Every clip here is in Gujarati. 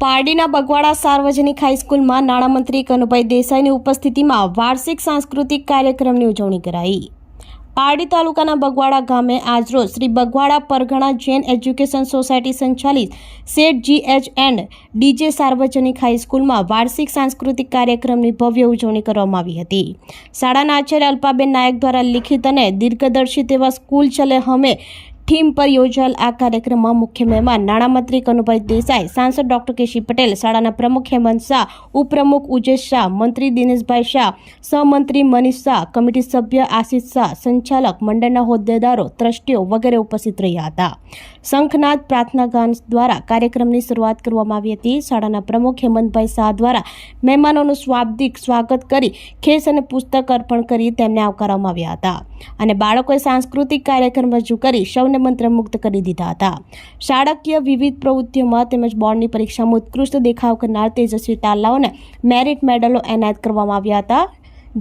પારડીના બગવાડા સાર્વજનિક હાઈસ્કૂલમાં નાણામંત્રી કનુભાઈ દેસાઈની ઉપસ્થિતિમાં વાર્ષિક સાંસ્કૃતિક કાર્યક્રમની ઉજવણી કરાઈ। પારડી તાલુકાના બગવાડા ગામે આજરોજ શ્રી બગવાડા પરગણા જૈન એજ્યુકેશન સોસાયટી સંચાલિત સેટ GH એન્ડ DJ સાર્વજનિક હાઈસ્કૂલમાં વાર્ષિક સાંસ્કૃતિક કાર્યક્રમની ભવ્ય ઉજવણી કરવામાં આવી હતી। શાળાના આચાર્ય અલ્પાબેન નાયક દ્વારા લિખિત અને દીર્ઘદર્શિત એવા સ્કૂલ ચલે હમે થીમ પર યોજાયેલ આ કાર્યક્રમમાં મુખ્ય મહેમાન નાણામંત્રી કનુભાઈ દેસાઈ, સાંસદ ડોક્ટર કેસી પટેલ, શાળાના પ્રમુખ હેમંત શાહ, ઉપપ્રમુખ ઉજેશ શાહ, મંત્રી દિનેશભાઈ શાહ, સહમંત્રી મનીષ શાહ, કમિટી સભ્ય આશિષ શાહ, સંચાલક મંડળના હોદ્દેદારો, ટ્રસ્ટીઓ વગેરે ઉપસ્થિત રહ્યા હતા। શંખનાદ પ્રાર્થના ગાન દ્વારા કાર્યક્રમની શરૂઆત કરવામાં આવી હતી। શાળાના પ્રમુખ હેમંતભાઈ શાહ દ્વારા મહેમાનોનું શાબ્દિક સ્વાગત કરી ખેસ અને પુસ્તક અર્પણ કરી તેમને આવકારવામાં આવ્યા હતા અને બાળકોએ સાંસ્કૃતિક કાર્યક્રમ રજૂ કરી સૌને મંત્રમુગ્ધ કરી દીધા હતા। શાળાકીય વિવિધ પ્રવૃત્તિઓમાં તેમજ બોર્ડની પરીક્ષામાં ઉત્કૃષ્ટ દેખાવ કરનાર તેજસ્વી તાલાઓને મેરિટ મેડલો એનાયત કરવામાં આવ્યા હતા।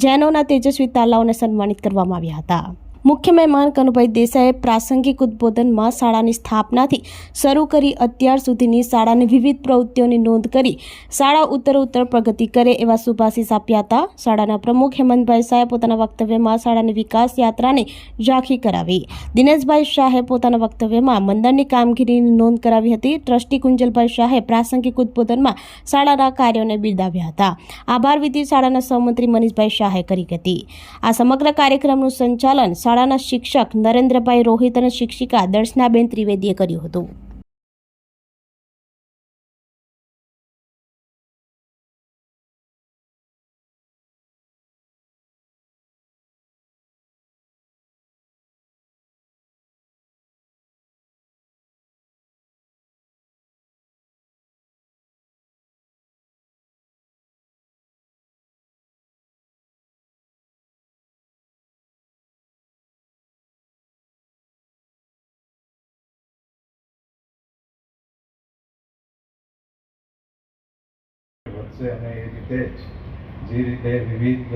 જૈનોના તેજસ્વી તાલાઓને સન્માનિત કરવામાં આવ્યા હતા। મુખ્ય મહેમાન કનુભાઈ દેસાઈએ પ્રાસંગિક ઉદ્બોધનમાં શાળાની સ્થાપનાથી શરૂ કરી અત્યાર સુધીની શાળાની વિવિધ પ્રવૃત્તિઓની નોંધ કરી શાળા ઉત્તરોત્તર પ્રગતિ કરે એવા શુભાશીષ આપ્યા હતા। શાળાના પ્રમુખ હેમંતભાઈ શાહે પોતાના વક્તવ્યમાં શાળાની વિકાસ યાત્રાની ઝાંખી કરાવી। દિનેશભાઈ શાહે પોતાના વક્તવ્યમાં મંડળની કામગીરીની નોંધ કરાવી હતી। ટ્રસ્ટી કુંજલભાઈ શાહે પ્રાસંગિક ઉદ્બોધનમાં શાળાના કાર્યોને બિરદાવ્યા હતા। આભાર વિધિ શાળાના સહમંત્રી મનીષભાઈ શાહે કરી હતી। આ સમગ્ર કાર્યક્રમનું સંચાલન શાળાના શિક્ષક નરેન્દ્રભાઈ રોહિત અને શિક્ષિકા દર્શનાબેન ત્રિવેદીએ કર્યું હતું। અને એ રીતે જે રીતે વિવિધ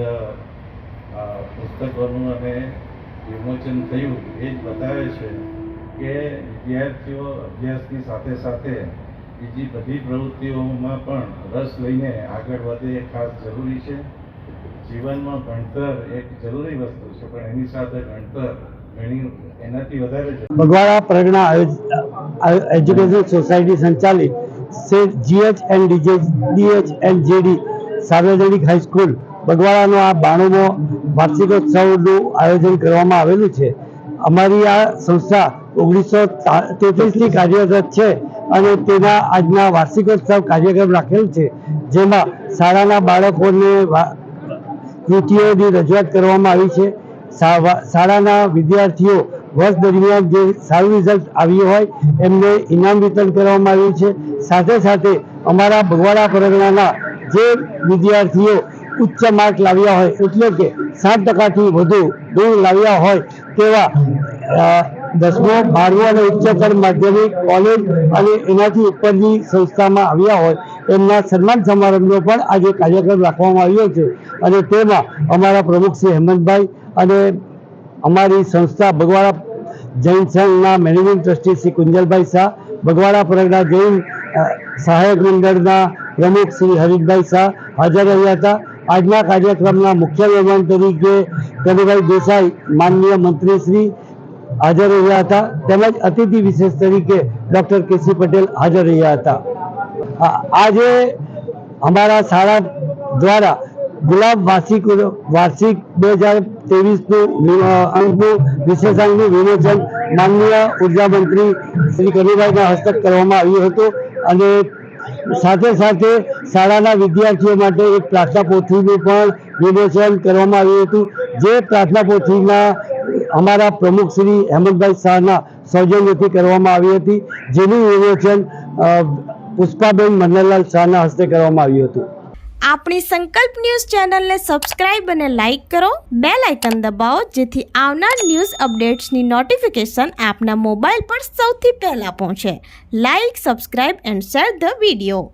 પુસ્તકોનું અને વિમોચન થયું એ જ બતાવે છે કે વિદ્યાર્થીઓ અભ્યાસની સાથે સાથે બીજી બધી પ્રવૃત્તિઓમાં પણ રસ લઈને આગળ વધે એ ખાસ જરૂરી છે। જીવનમાં ભણતર એક જરૂરી વસ્તુ છે, પણ એની સાથે ભણતર એનાથી વધારે બગવાડા પરગણા એજ્યુકેશન સોસાયટી સંચાલિત set GH and DH and JD સાર્વજનિક હાઈસ્કૂલ બગવાડાનો આ 92મો વાર્ષિકોત્સવનું આયોજન કરવામાં આવેલું છે। અમારી આ સંસ્થા 1933થી કાર્યરત છે અને તેના આજના વાર્ષિકોત્સવ કાર્યક્રમ રાખેલ છે, જેમાં શાળાના બાળકોને કૃતિઓની રજૂઆત કરવામાં આવી છે। શાળાના વિદ્યાર્થીઓ વર્ષ દરમિયાન જે સારું રિઝલ્ટ આવ્યું હોય એમને ઇનામ વિતરણ કરવામાં આવ્યું છે। સાથે સાથે અમારા બગવાડા પરગણાના જે વિદ્યાર્થીઓ ઉચ્ચ માર્ક લાવ્યા હોય, એટલે કે 60%થી વધુ ગુણ લાવ્યા હોય તેવા 10મું 12મું અને ઉચ્ચતર માધ્યમિક કોલેજ અને એનાથી ઉપરની સંસ્થામાં આવ્યા હોય એમના સન્માન સમારંભનો પણ આજે કાર્યક્રમ રાખવામાં આવ્યો છે અને તેમાં અમારા પ્રમુખ શ્રી હેમંતભાઈ અને અમારી સંસ્થા બગવાડા જૈન સંઘના મેનેજિંગ ટ્રસ્ટી શ્રી કુંજલભાઈ શાહ, બગવાડા પરગણા જૈન સહાયક મંડળના પ્રમુખ શ્રી હરીશભાઈ શાહ હાજર રહ્યા હતા। આજના કાર્યક્રમના મુખ્ય મહેમાન તરીકે કનુભાઈ દેસાઈ માનનીય મંત્રીશ્રી હાજર રહ્યા હતા, તેમજ અતિથિ વિશેષ તરીકે ડોક્ટર કેસી પટેલ હાજર રહ્યા હતા। આજે અમારા શાળા દ્વારા ગુલાબ વાર્ષિક 2023નું અંકનું વિશેષાંકનું વિમોચન માનનીય ઉર્જા મંત્રી શ્રી કનુભાઈના હસ્તક કરવામાં આવ્યું હતું અને સાથે સાથે શાળાના વિદ્યાર્થીઓ માટે એક પ્રાર્થના પોથીનું પણ વિમોચન કરવામાં આવ્યું હતું, જે પ્રાર્થના પોથીના અમારા પ્રમુખ શ્રી હેમંતભાઈ શાહના સૌજન્યથી કરવામાં આવી હતી, જેનું વિમોચન પુષ્પાબેન મનનલાલ શાહના હસ્તે કરવામાં આવ્યું હતું। આપણી સંકલ્પ ન્યૂઝ ચેનલને સબસ્ક્રાઇબ અને લાઇક કરો, બેલ આઇકન દબાવો, જેથી આવનાર ન્યૂઝ અપડેટ્સની નોટિફિકેશન આપના મોબાઈલ પર સૌથી પહેલા પહોંચે। Like, subscribe and share the video.